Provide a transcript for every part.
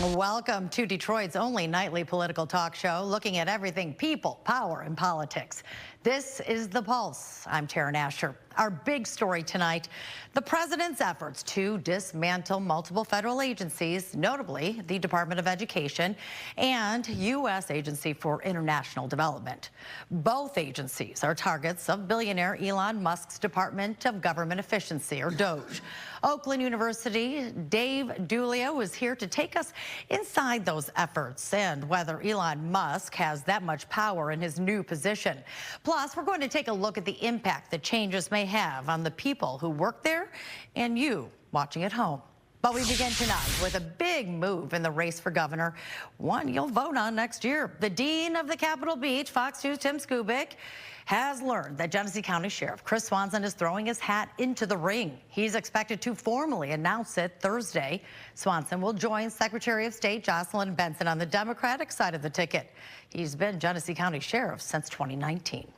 Welcome to Detroit's only nightly political talk show, looking at everything people, power, and politics. This is The Pulse. I'm Tara Nasher. Our big story tonight, the president's efforts to dismantle multiple federal agencies, notably the Department of Education and U.S. Agency for International Development. Both agencies are targets of billionaire Elon Musk's Department of Government Efficiency, or DOGE. Oakland University, Dave Dulio is here to take us inside those efforts and whether Elon Musk has that much power in his new position. Plus, we're going to take a look at the impact the changes may have on the people who work there and you watching at home. But we begin tonight with a big move in the race for governor, one you'll vote on next year. The dean of the Capitol Beach, Fox 2's Tim Skubic, has learned that Genesee County Sheriff Chris Swanson is throwing his hat into the ring. He's expected to formally announce it Thursday. Swanson will join Secretary of State Jocelyn Benson on the Democratic side of the ticket. He's been Genesee County Sheriff since 2019.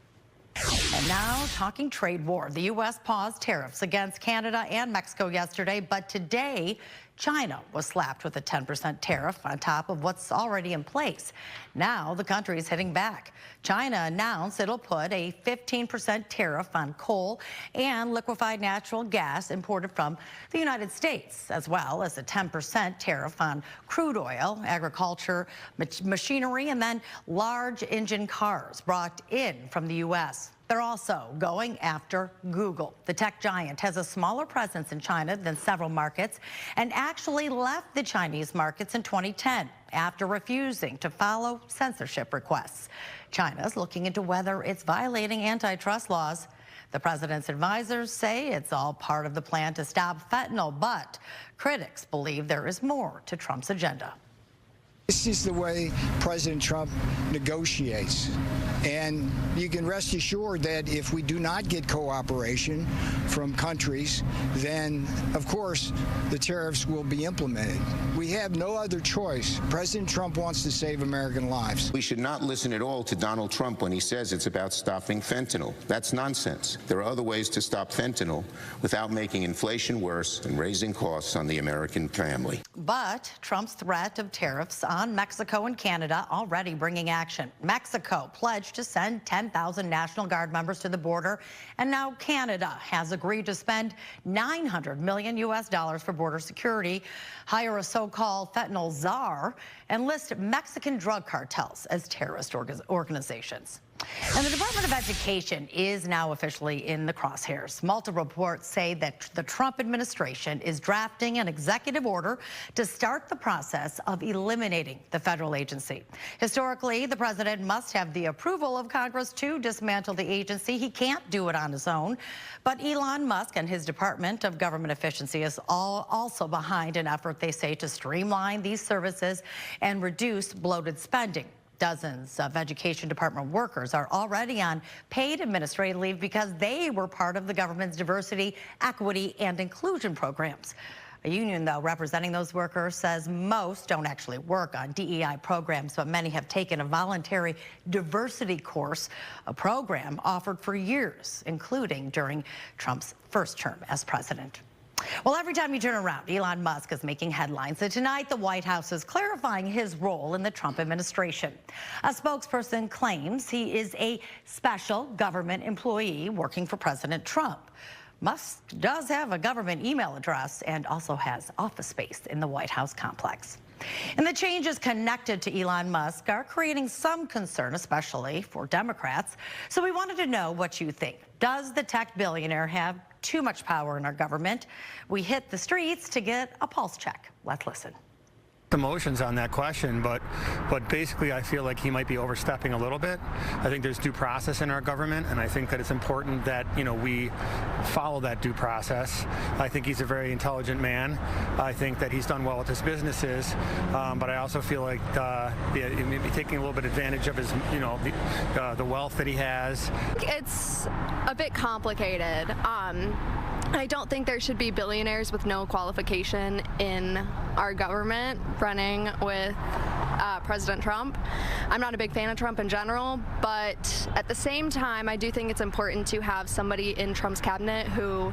And now, talking trade war. The U.S. paused tariffs against Canada and Mexico yesterday, but today, China was slapped with a 10% tariff on top of what's already in place. Now, the country is hitting back. China announced it'll put a 15% tariff on coal and liquefied natural gas imported from the United States, as well as a 10% tariff on crude oil, agriculture, machinery, and then large engine cars brought in from the U.S. They're also going after Google. The tech giant has a smaller presence in China than several markets and actually left the Chinese markets in 2010 after refusing to follow censorship requests. China's looking into whether it's violating antitrust laws. The president's advisors say it's all part of the plan to stop fentanyl, but critics believe there is more to Trump's agenda. This is the way President Trump negotiates. And you can rest assured that if we do not get cooperation from countries, then, of course, the tariffs will be implemented. We have no other choice. President Trump wants to save American lives. We should not listen at all to Donald Trump when he says it's about stopping fentanyl. That's nonsense. There are other ways to stop fentanyl without making inflation worse and raising costs on the American family. But Trump's threat of tariffs on Mexico and Canada already bringing action. Mexico pledged to send 10,000 National Guard members to the border, and now Canada has agreed to spend $900 million for border security, hire a so-called fentanyl czar, and list Mexican drug cartels as terrorist organizations. And the Department of Education is now officially in the crosshairs. Multiple reports say that the Trump administration is drafting an executive order to start the process of eliminating the federal agency. Historically, the president must have the approval of Congress to dismantle the agency. He can't do it on his own. But Elon Musk and his Department of Government Efficiency is also behind an effort, they say, to streamline these services and reduce bloated spending. Dozens of Education Department workers are already on paid administrative leave because they were part of the government's diversity, equity, and inclusion programs. A union, though, representing those workers says most don't actually work on DEI programs, but many have taken a voluntary diversity course, a program offered for years, including during Trump's first term as president. Well, every time you turn around, Elon Musk is making headlines. And tonight, the White House is clarifying his role in the Trump administration. A spokesperson claims he is a special government employee working for President Trump. Musk does have a government email address and also has office space in the White House complex. And the changes connected to Elon Musk are creating some concern, especially for Democrats. So we wanted to know what you think. Does the tech billionaire have too much power in our government? We hit the streets to get a pulse check. Let's listen. Emotions on that question, but basically I feel like he might be overstepping a little bit. I think there's due process in our government, and I think that it's important that we follow that due process. I think he's a very intelligent man. I think that he's done well with his businesses, but I also feel like he may be taking a little bit advantage of his the wealth that he has. It's a bit complicated. I don't think there should be billionaires with no qualification in our government running with President Trump. I'm not a big fan of Trump in general, but at the same time, I do think it's important to have somebody in Trump's cabinet who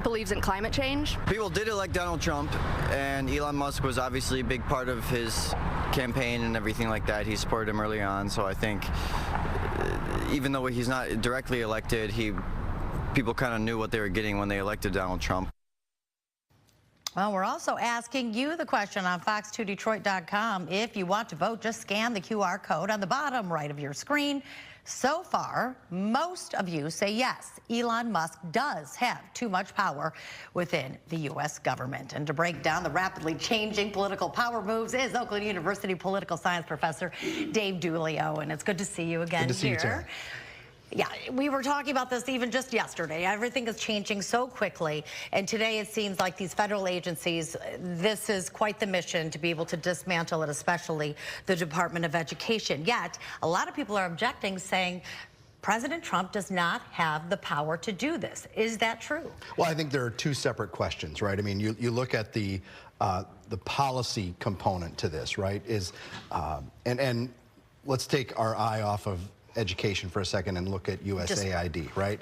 believes in climate change. People did elect Donald Trump, and Elon Musk was obviously a big part of his campaign and everything like that. He supported him early on, so I think even though he's not directly elected, people kind of knew what they were getting when they elected Donald Trump. Well, we're also asking you the question on fox2detroit.com. If you want to vote, just scan the QR code on the bottom right of your screen. So far, most of you say yes, Elon Musk does have too much power within the U.S. government. And to break down the rapidly changing political power moves is Oakland University political science professor Dave Dulio. And it's good to see you again good to see you, Tara. Yeah, we were talking about this even just yesterday. Everything is changing so quickly. And today it seems like these federal agencies, this is quite the mission to be able to dismantle it, especially the Department of Education. Yet, a lot of people are objecting, saying President Trump does not have the power to do this. Is that true? Well, I think there are two separate questions, right? I mean, you look at the policy component to this, right? And let's take our eye off of education for a second and look at USAID, right?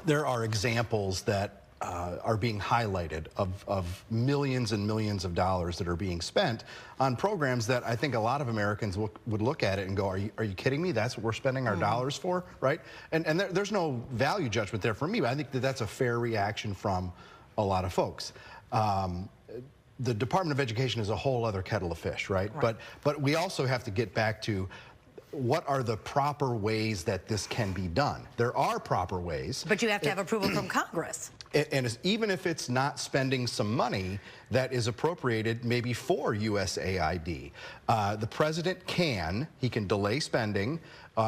There are examples that are being highlighted of millions and millions of dollars that are being spent on programs that I think a lot of Americans would look at it and go, are you kidding me? That's what we're spending our dollars for, right? And there's no value judgment there for me, but I think that that's a fair reaction from a lot of folks. The Department of Education is a whole other kettle of fish, right? But we also have to get back to what are the proper ways that this can be done? There are proper ways. But you have to have approval from Congress. And even if it's not spending some money that is appropriated maybe for USAID, the president can delay spending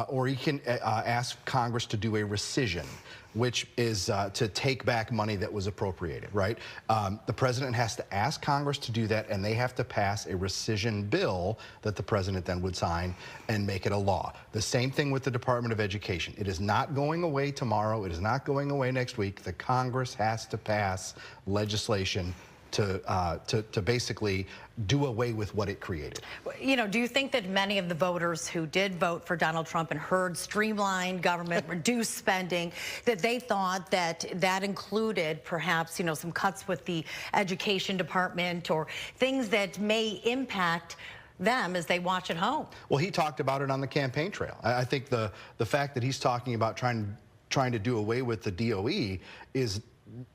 or he can ask Congress to do a rescission, which is to take back money that was appropriated, right? The president has to ask Congress to do that, and they have to pass a rescission bill that the president then would sign and make it a law. The same thing with the Department of Education. It is not going away tomorrow. It is not going away next week. The Congress has to pass legislation to basically do away with what it created. You know, do you think that many of the voters who did vote for Donald Trump and heard streamlined government, reduced spending, that they thought that that included perhaps, you know, some cuts with the education department or things that may impact them as they watch at home? Well, he talked about it on the campaign trail. I think the fact that he's talking about trying to do away with the DOE is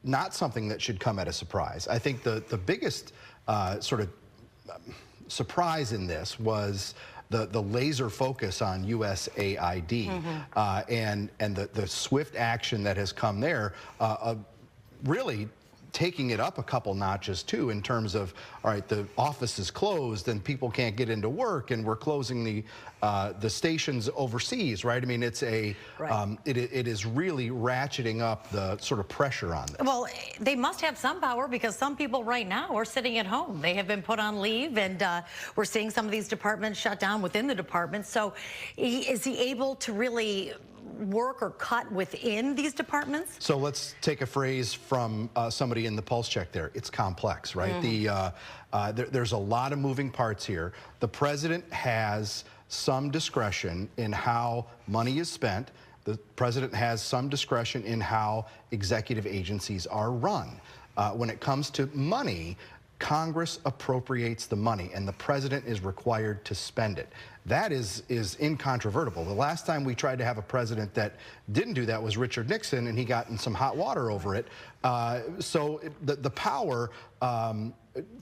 not something that should come at a surprise. I think the biggest sort of surprise in this was the laser focus on USAID and the swift action that has come there, really taking it up a couple notches too, in terms of, all right, the office is closed and people can't get into work, and we're closing the stations overseas, right? I mean, it's a it is really ratcheting up the sort of pressure on them. Well, they must have some power, because some people right now are sitting at home. They have been put on leave, and we're seeing some of these departments shut down within the department. So is he able to really work or cut within these departments? So let's take a phrase from somebody in the pulse check there. It's complex, right? There's a lot of moving parts here. The president has some discretion in how money is spent. The president has some discretion in how executive agencies are run. When it comes to money, Congress appropriates the money, and the president is required to spend it. That is incontrovertible. The last time we tried to have a president that didn't do that was Richard Nixon, and he got in some hot water over it. So the power,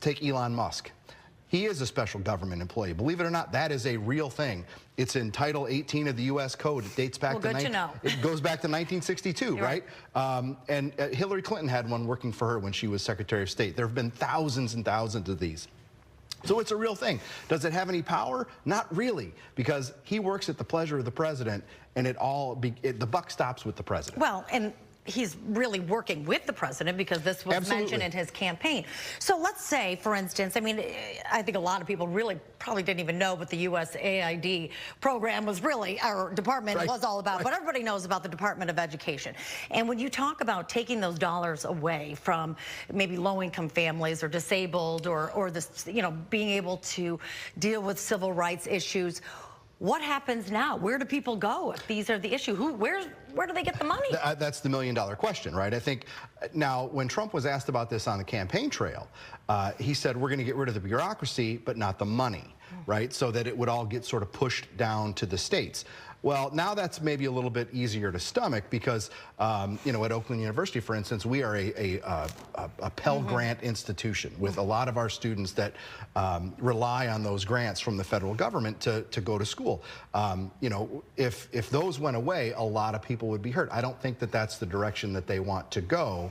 take Elon Musk. He is a special government employee. Believe it or not, that is a real thing. It's in Title 18 of the U.S. Code. It dates back to know. It goes back to 1962, right? And Hillary Clinton had one working for her when she was Secretary of State. There have been thousands and thousands of these. So it's a real thing. Does it have any power? Not really, because he works at the pleasure of the president, and the buck stops with the president. Well, and he's really working with the president, because this was mentioned in his campaign. So let's say, for instance, I mean, I think a lot of people really probably didn't even know what the USAID program was really, our department was all about, but everybody knows about the Department of Education. And when you talk about taking those dollars away from maybe low-income families or disabled or this, you know, being able to deal with civil rights issues, What happens now? Where do people go if these are the issue? Where do they get the money? That's the million-dollar question, right? I think now when Trump was asked about this on the campaign trail, he said we're going to get rid of the bureaucracy, but not the money, right? So that it would all get sort of pushed down to the states. Well, now that's maybe a little bit easier to stomach because, you know, at Oakland University, for instance, we are a Pell Grant institution with a lot of our students that rely on those grants from the federal government to go to school. You know, if those went away, a lot of people would be hurt. I don't think that that's the direction that they want to go,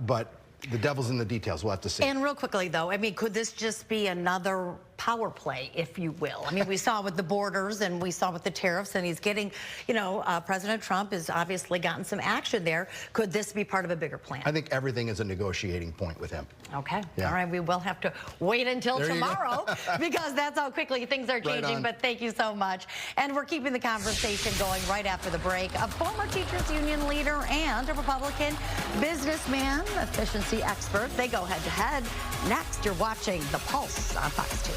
but the devil's in the details. We'll have to see. And real quickly, though, I mean, could this just be another power play, if you will? I mean, we saw with the borders and we saw with the tariffs, and he's getting, you know, President Trump has obviously gotten some action there. Could this be part of a bigger plan? I think everything is a negotiating point with him. Okay. Yeah. All right. We will have to wait until There you go. tomorrow because that's how quickly things are changing. on. But thank you so much. And we're keeping the conversation going right after the break. A former teachers union leader and a Republican businessman, efficiency expert. They go head to head. Next, you're watching The Pulse on Fox 2.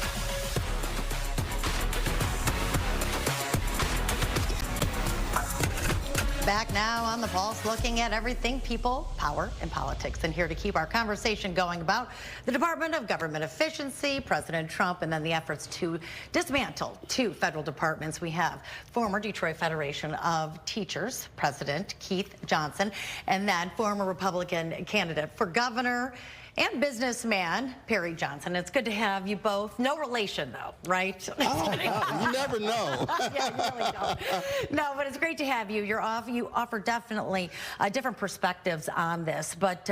Back now on The Pulse, looking at everything people, power, and politics. And here to keep our conversation going about the Department of Government Efficiency, President Trump, and then the efforts to dismantle two federal departments. We have former Detroit Federation of Teachers President Keith Johnson, and then former Republican candidate for governor and businessman Perry Johnson. It's good to have you both. No relation, though, right? Oh, you never know. Yeah, you really don't. No, but it's great to have you. You offer definitely different perspectives on this. But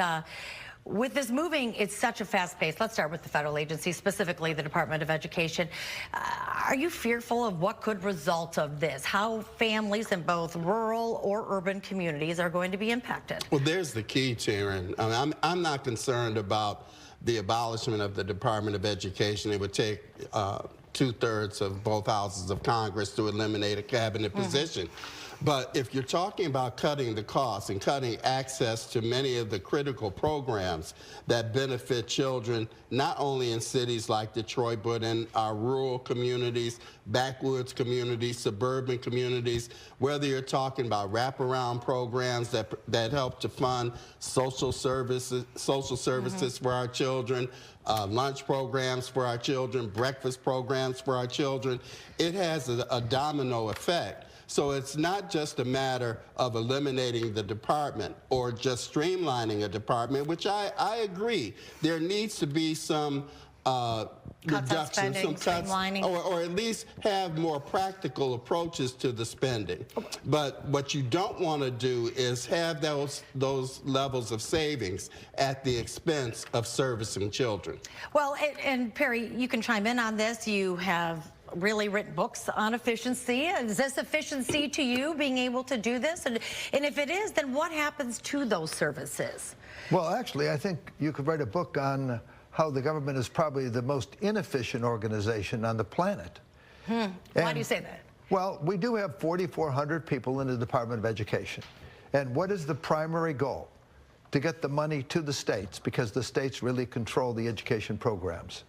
with this moving, it's such a fast pace. Let's start with the federal agency, specifically the Department of Education. Are you fearful of what could result of this? How families in both rural or urban communities are going to be impacted? Well, there's the key, Sharon. I mean, I'm not concerned about the abolishment of the Department of Education. It would take 2/3 of both houses of Congress to eliminate a cabinet position. But if you're talking about cutting the costs and cutting access to many of the critical programs that benefit children, not only in cities like Detroit, but in our rural communities, backwoods communities, suburban communities, whether you're talking about wraparound programs that help to fund social services for our children, lunch programs for our children, breakfast programs for our children, it has a domino effect. So it's not just a matter of eliminating the department or just streamlining a department, which I agree. There needs to be some reduction, some cuts, or at least have more practical approaches to the spending. But what you don't want to do is have those levels of savings at the expense of servicing children. Well, and Perry, you can chime in on this. You have really written books on efficiency. Is this efficiency to you, being able to do this? And if it is, then what happens to those services? Well, actually, I think you could write a book on how the government is probably the most inefficient organization on the planet. Why do you say that? Well, we do have 4,400 people in the Department of Education. And what is the primary goal? To get the money to the states, because the states really control the education programs.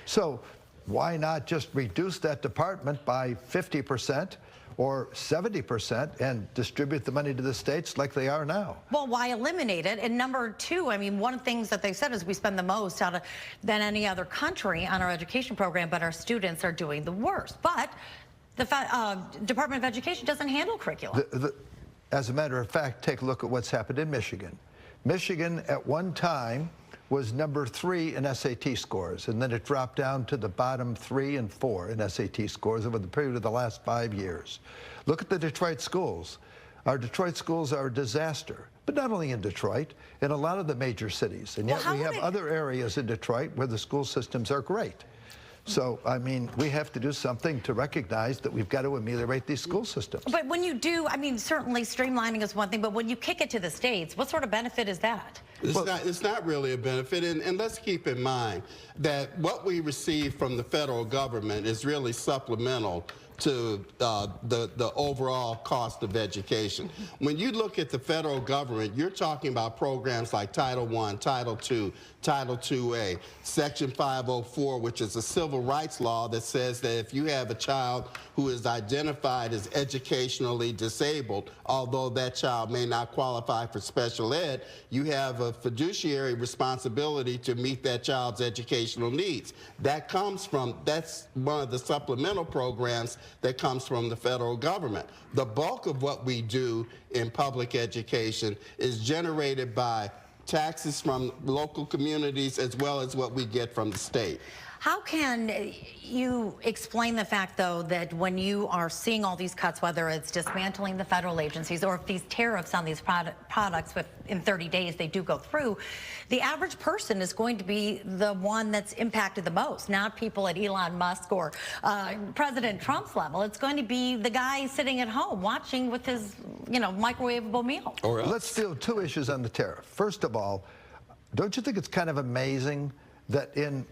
So why not just reduce that department by 50% or 70% and distribute the money to the states like they are now? Well, why eliminate it? And number two, I mean, one of the things that they said is we spend the most than any other country on our education program, but our students are doing the worst. But the Department of Education doesn't handle curriculum. As a matter of fact, take a look at what's happened in Michigan. Michigan, at one time, was number 3 in SAT scores, and then it dropped down to the bottom 3 and 4 in SAT scores over the period of the last 5 years. Look at the Detroit schools. Our Detroit schools are a disaster, but not only in Detroit, in a lot of the major cities. And yet we have other areas in Detroit where the school systems are great. So, I mean, we have to do something to recognize that we've got to ameliorate these school systems. But when you do, I mean, certainly streamlining is one thing, but when you kick it to the states, what sort of benefit is that? It's not really a benefit, and let's keep in mind that what we receive from the federal government is really supplemental to the overall cost of education. When you look at the federal government, you're talking about programs like Title I, Title II, Title IIA, Section 504, which is a civil rights law that says that if you have a child who is identified as educationally disabled, although that child may not qualify for special ed, you have a fiduciary responsibility to meet that child's educational needs. That's one of the supplemental programs that comes from the federal government. The bulk of what we do in public education is generated by taxes from local communities as well as what we get from the state. How can you explain the fact, though, that when you are seeing all these cuts, whether it's dismantling the federal agencies or if these tariffs on these products in 30 days they do go through, the average person is going to be the one that's impacted the most, not people at Elon Musk or President Trump's level. It's going to be the guy sitting at home watching with his, microwavable meal. Let's deal with two issues on the tariff. First of all, don't you think it's kind of amazing that in,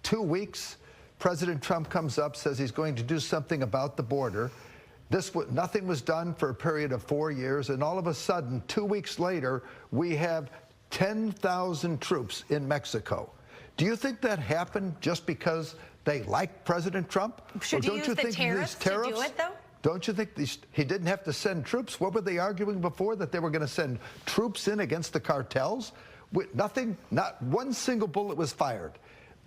2 weeks, President Trump comes up, says he's going to do something about the border. Nothing was done for a period of 4 years, and all of a sudden, 2 weeks later, we have 10,000 troops in Mexico. Do you think that happened just because they like President Trump? Should you use the tariffs to do it, though? Don't you think he didn't have to send troops? What were they arguing before, that they were going to send troops in against the cartels? Nothing, not one single bullet was fired.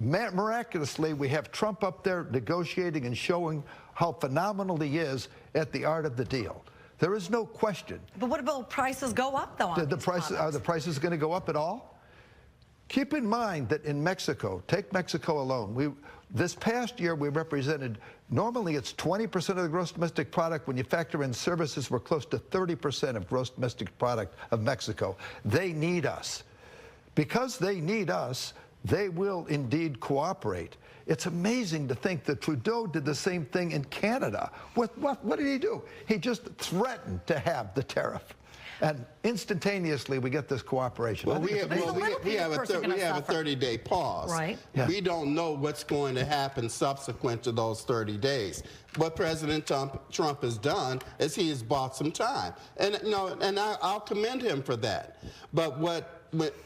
Miraculously, we have Trump up there negotiating and showing how phenomenal he is at the art of the deal. There is no question. But what about prices go up, though, on these products? Are the prices going to go up at all? Keep in mind that in Mexico, take Mexico alone, this past year we represented, normally it's 20% of the gross domestic product. When you factor in services, we're close to 30% of gross domestic product of Mexico. They need us. Because they need us, they will indeed cooperate. It's amazing to think that Trudeau did the same thing in Canada. What did he do? He just threatened to have the tariff. And instantaneously, we get this cooperation. Well, we have a 30-day pause. Right. Yeah. We don't know what's going to happen subsequent to those 30 days. What President Trump has done is he has bought some time. And, I'll commend him for that. But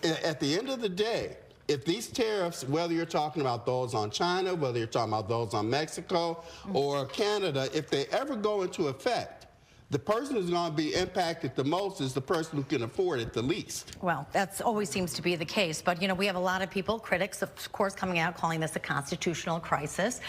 at the end of the day, if these tariffs, whether you're talking about those on China, whether you're talking about those on Mexico or Canada, if they ever go into effect, the person who's going to be impacted the most is the person who can afford it the least. Well, that always seems to be the case. But, we have a lot of people, critics, of course, coming out calling this a constitutional crisis,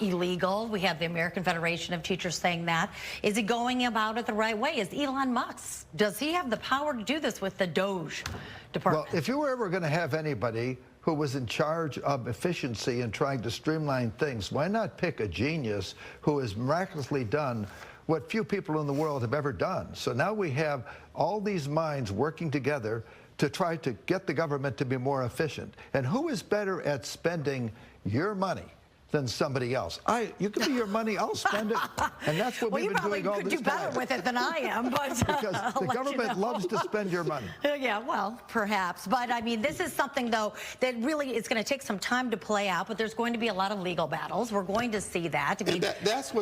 illegal. We have the American Federation of Teachers saying that. Is he going about it the right way? Is Elon Musk, does he have the power to do this with the DOGE department? Well, if you were ever going to have anybody who was in charge of efficiency and trying to streamline things, why not pick a genius who has miraculously done what few people in the world have ever done? So now we have all these minds working together to try to get the government to be more efficient. And who is better at spending your money than somebody else? You can be your money, I'll spend it. And that's what we've been doing all this time. You probably could do better with it than I am, but because the government loves to spend your money. Yeah, well, perhaps. But I mean, this is something, though, that really is going to take some time to play out, but there's going to be a lot of legal battles. We're going to see that. I mean, that's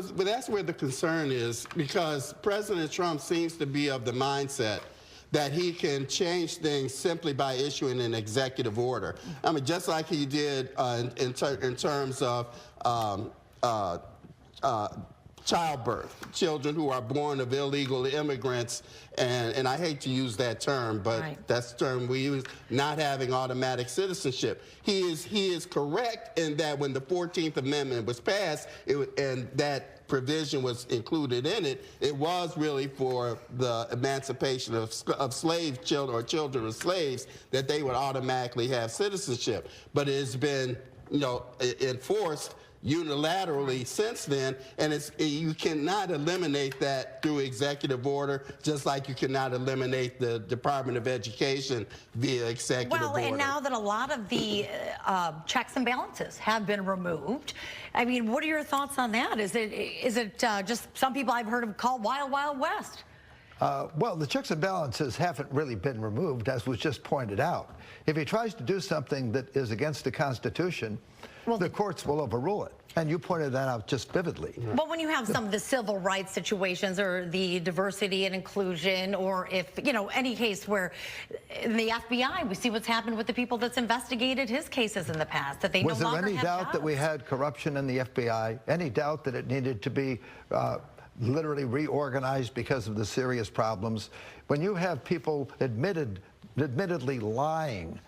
where the concern is, because President Trump seems to be of the mindset that he can change things simply by issuing an executive order. I mean, just like he did in terms of childbirth, children who are born of illegal immigrants, and I hate to use that term, but that's the term we use, not having automatic citizenship. He is correct in that when the 14th Amendment was passed, and that provision was included in it, it was really for the emancipation of slave children or children of slaves, that they would automatically have citizenship. But it has been, enforced unilaterally since then, and you cannot eliminate that through executive order, just like you cannot eliminate the Department of Education via executive order. Well, and now that a lot of the checks and balances have been removed, I mean, what are your thoughts on that? Is it just some people I've heard of call Wild Wild West? Well, the checks and balances haven't really been removed, as was just pointed out. If he tries to do something that is against the Constitution, the courts will overrule it. And you pointed that out just vividly. But when you have some of the civil rights situations or the diversity and inclusion, or if, any case where in the FBI, we see what's happened with the people that's investigated his cases in the past, that they no longer have Was there any doubt jobs. that we had corruption in the FBI? Any doubt that it needed to be literally reorganized because of the serious problems? When you have people admittedly lying,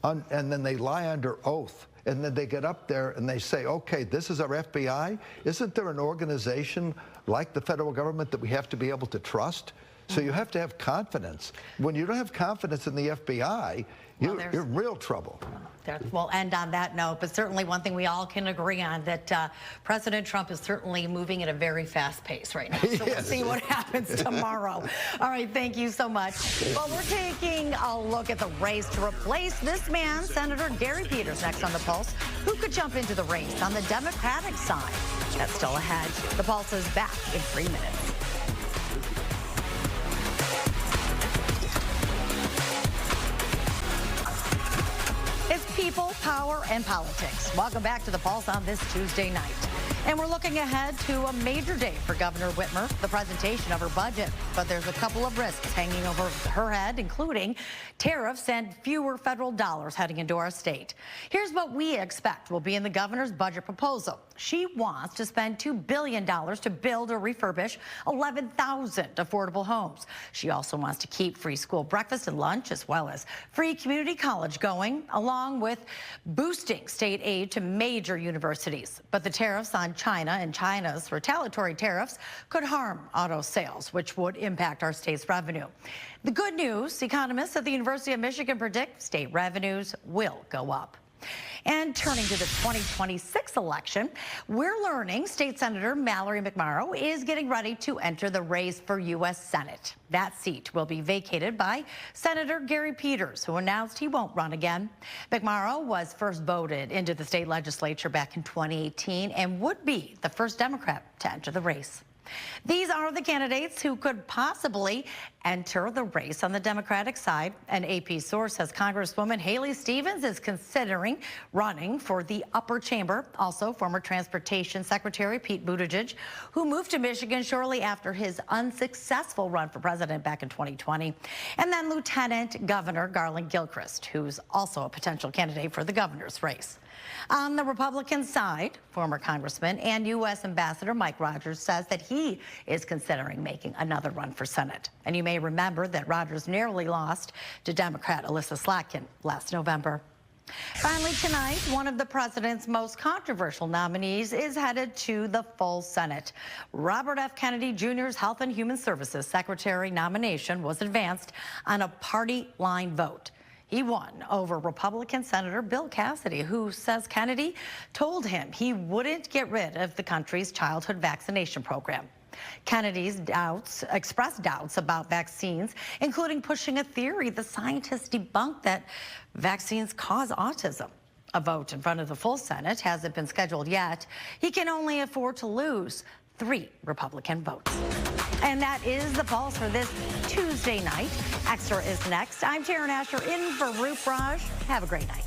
and then they lie under oath, and then they get up there and they say, okay, this is our FBI. Isn't there an organization like the federal government that we have to be able to trust? So you have to have confidence. When you don't have confidence in the FBI, you're in real trouble. We'll end on that note, but certainly one thing we all can agree on, that President Trump is certainly moving at a very fast pace right now. So we'll see what happens tomorrow. All right, thank you so much. Well, we're taking a look at the race to replace this man, Senator Gary Peters, next on The Pulse. Who could jump into the race on the Democratic side? That's still ahead. The Pulse is back in 3 minutes. People, power, and politics. Welcome back to The Pulse on this Tuesday night. And we're looking ahead to a major day for Governor Whitmer, the presentation of her budget. But there's a couple of risks hanging over her head, including tariffs and fewer federal dollars heading into our state. Here's what we expect will be in the governor's budget proposal. She wants to spend $2 billion to build or refurbish 11,000 affordable homes. She also wants to keep free school breakfast and lunch, as well as free community college going, along with boosting state aid to major universities. But the tariffs on China and China's retaliatory tariffs could harm auto sales, which would impact our state's revenue. The good news, economists at the University of Michigan predict state revenues will go up. And turning to the 2026 election, we're learning State Senator Mallory McMorrow is getting ready to enter the race for U.S. Senate. That seat will be vacated by Senator Gary Peters, who announced he won't run again. McMorrow was first voted into the state legislature back in 2018 and would be the first Democrat to enter the race. These are the candidates who could possibly enter the race on the Democratic side. An AP source says Congresswoman Haley Stevens is considering running for the upper chamber. Also, former Transportation Secretary Pete Buttigieg, who moved to Michigan shortly after his unsuccessful run for president back in 2020. And then Lieutenant Governor Garland Gilchrist, who's also a potential candidate for the governor's race. On the Republican side, former Congressman and U.S. Ambassador Mike Rogers says that he is considering making another run for Senate. And you may remember that Rogers narrowly lost to Democrat Alyssa Slatkin last November. Finally tonight, one of the president's most controversial nominees is headed to the full Senate. Robert F. Kennedy Jr.'s Health and Human Services Secretary nomination was advanced on a party line vote. He won over Republican Senator Bill Cassidy, who says Kennedy told him he wouldn't get rid of the country's childhood vaccination program. Kennedy's expressed doubts about vaccines, including pushing a theory the scientists debunked that vaccines cause autism. A vote in front of the full Senate hasn't been scheduled yet. He can only afford to lose 3 Republican votes. And that is the Pulse for this Tuesday night. Extra is next. I'm Taryn Asher in for Roop Raj. Have a great night.